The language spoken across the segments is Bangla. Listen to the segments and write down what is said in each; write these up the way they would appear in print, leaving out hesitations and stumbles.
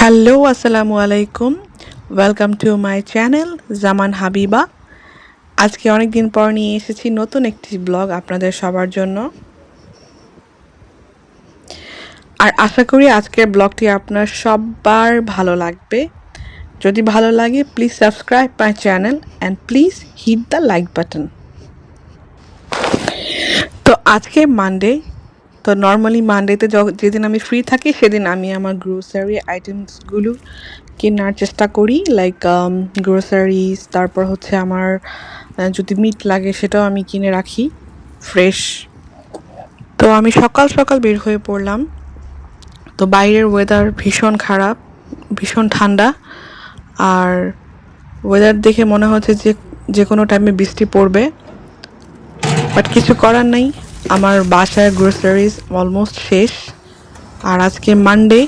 হ্যালো, আসসালামু আলাইকুম। ওয়েলকাম টু মাই চ্যানেল জামান হাবিবা। আজকে অনেক দিন পর নিয়ে এসেছি নতুন একটি ব্লগ আপনাদের সবার জন্য। আর আশা করি আজকের ব্লগটি আপনার সবার ভালো লাগবে। যদি ভালো লাগে please subscribe my channel and please hit the like button. তো আজকে মানডে। তো নর্মালি মানডেতে যেদিন আমি ফ্রি থাকি সেদিন আমি আমার গ্রোসারি আইটেমসগুলো কেনার চেষ্টা করি, লাইক গ্রোসারিজ। তারপর হচ্ছে আমার যদি মিট লাগে সেটাও আমি কিনে রাখি ফ্রেশ। তো আমি সকাল সকাল বের হয়ে পড়লাম। তো বাইরের ওয়েদার ভীষণ খারাপ, ভীষণ ঠান্ডা। আর ওয়েদার দেখে মনে হচ্ছে যে যে কোনো টাইমে বৃষ্টি পড়বে, বাট কিছু করার নেই। আমার বাসায় গ্রোসারিজ অলমোস্ট শেষ। আর আজকে মানডে,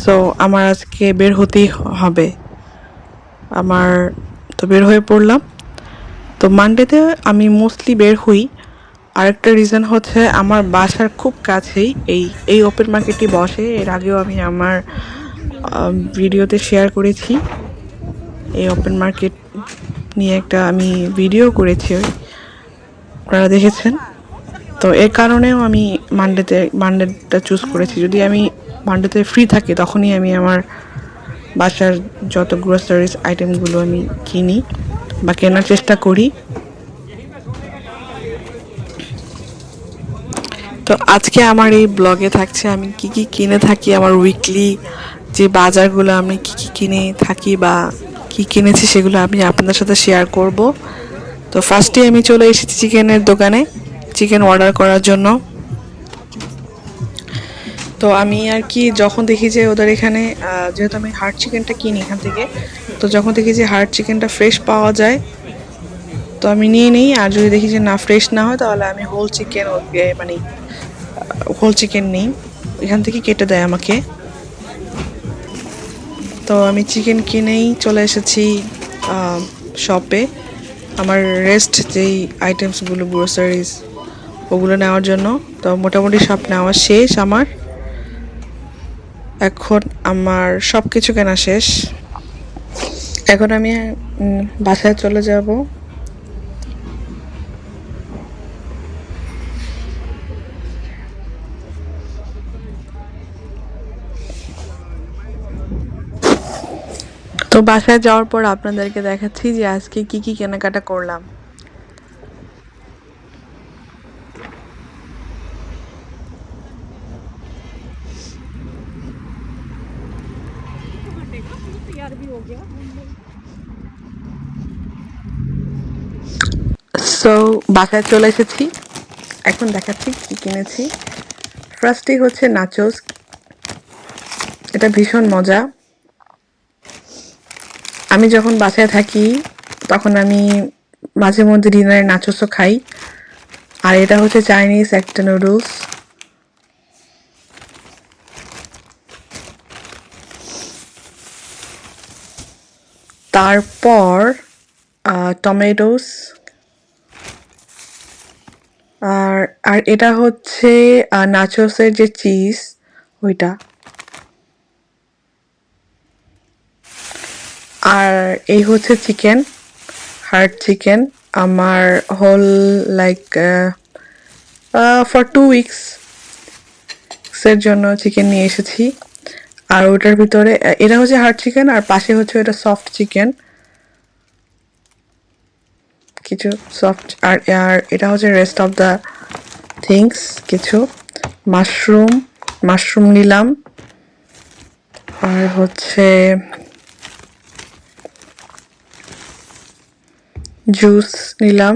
সো আমার আজকে বের হতেই হবে। আমার তো বের হয়ে পড়লাম। তো মানডেতে আমি মোস্টলি বের হই। আরেকটা রিজন হচ্ছে আমার বাসার খুব কাছেই এই ওপেন মার্কেটটি বসে। এর আগেও আমি আমার ভিডিওতে শেয়ার করেছি। এই ওপেন মার্কেট নিয়ে একটা আমি ভিডিও করেছি, আপনারা দেখেছেন। তো এর কারণেও আমি মানডেটা চুজ করেছি। যদি আমি মানডেতে ফ্রি থাকি তখনই আমি আমার বাসার যত গ্রোসারিজ আইটেমগুলো আমি কিনি বা কেনার চেষ্টা করি। তো আজকে আমার এই ব্লগে থাকছে আমি কি কি কিনে থাকি, আমার উইকলি যে বাজারগুলো আমি কি কি কিনে থাকি বা কি কিনেছি সেগুলো আমি আপনাদের সাথে শেয়ার করব। তো ফার্স্টে আমি চলে এসেছি চিকেনের দোকানে চিকেন অর্ডার করার জন্য। তো আমি আর কি যখন দেখি যে ওদের এখানে যেহেতু আমি হার্ড চিকেনটা কিনি এখান থেকে, তো যখন দেখি যে হার্ড চিকেনটা ফ্রেশ পাওয়া যায় তো আমি নিয়ে নিই। আর যদি দেখি যে না ফ্রেশ না হয় তাহলে আমি হোল চিকেন নিই, এখান থেকে কেটে দেয় আমাকে। তো আমি চিকেন কিনেই চলে এসেছি শপে আমার রেস্ট যেই আইটেমসগুলো গ্রোসারিজ ওগুলো নেওয়ার জন্য। তো মোটামুটি সব নেওয়া শেষ আমার। এখন আমার সব কিছু কেনা শেষ। এখন আমি বাসায় চলে যাব। তো বাসায় যাওয়ার পর আপনাদেরকে দেখাচ্ছি যে আজকে কি কি কেনাকাটা করলাম। সো বাসায় চলে এসেছি, এখন দেখাচ্ছি কি কিনেছি। ফার্স্টেই হচ্ছে নাচোস। এটা ভীষণ মজা। আমি যখন বাসায় থাকি তখন আমি মাঝে মধ্যে ডিনারে নাচোসও খাই। আর এটা হচ্ছে চাইনিজ একটা নুডলস। তারপর টমেটোস। আর আর এটা হচ্ছে নাচোসের যে চিজ ওইটা। আর এই হচ্ছে চিকেন, হার্ড চিকেন। আমার হোল লাইক ফর 2 উইকস এর জন্য চিকেন নিয়ে এসেছি। আর ওটার ভিতরে এটা হচ্ছে হার্ড চিকেন আর পাশে হচ্ছে এটা সফট চিকেন, কিছু সফট। আর আর এটা হচ্ছে রেস্ট অফ দ্য থিংস কিছু। মাশরুম নিলাম। আর হচ্ছে জুস নিলাম।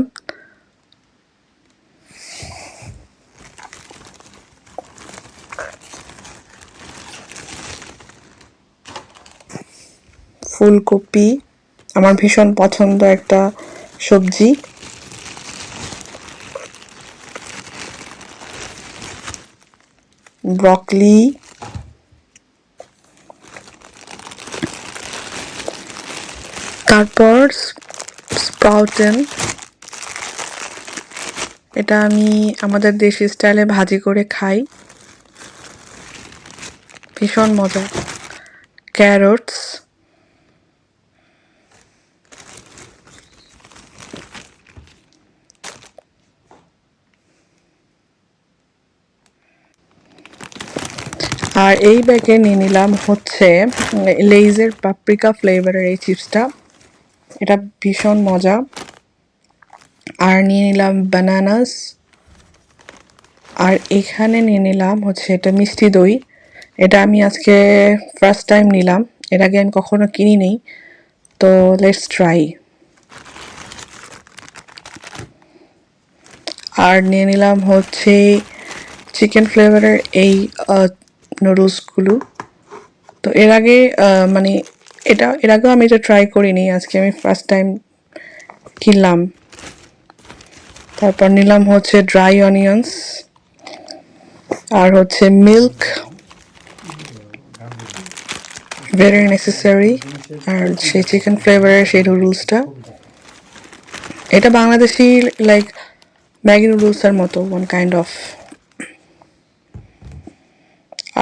ফুলকপি আমার ভীষণ পছন্দ একটা সবজি। ব্রকলি। তারপর স্প্রাউটেন। এটা আমি আমাদের দেশি স্টাইলে ভাজি করে খাই, ভীষণ মজা carrots, আর এই ব্যাগে নিয়ে নিলাম হচ্ছে লেইজের পাপরিকা ফ্লেভারের এই চিপসটা, এটা ভীষণ মজা। আর নিয়ে নিলাম বানানাস, আর এখানে নিয়ে নিলাম হচ্ছে এটা মিষ্টি দই, এটা আমি আজকে ফার্স্ট টাইম নিলাম, এর আগে আমি কখনো কিনি নেই, তো লেটস ট্রাই। আর নিয়ে নিলাম হচ্ছে চিকেন ফ্লেভারের এই নুডলসগুলো, তো এর আগে মানে এর আগেও আমি এটা ট্রাই করিনি, আজকে আমি ফার্স্ট টাইম কিনলাম। তারপর নিলাম হচ্ছে ড্রাই অনিয়ন্স, আর হচ্ছে মিল্ক, ভেরি নেসেসারি। আর সেই চিকেন ফ্লেভারের সেই নুডলসটা, এটা বাংলাদেশি লাইক ম্যাগি নুডলসের মতো ওয়ান কাইন্ড অফ।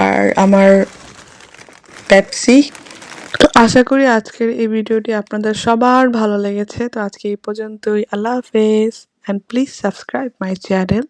আর আমার পেপসি। তো আশা করি আজকের এই ভিডিওটি আপনাদের সবার ভালো লেগেছে। তো আজকে এই পর্যন্তই। আল্লাহ হাফেজ, and please subscribe my channel.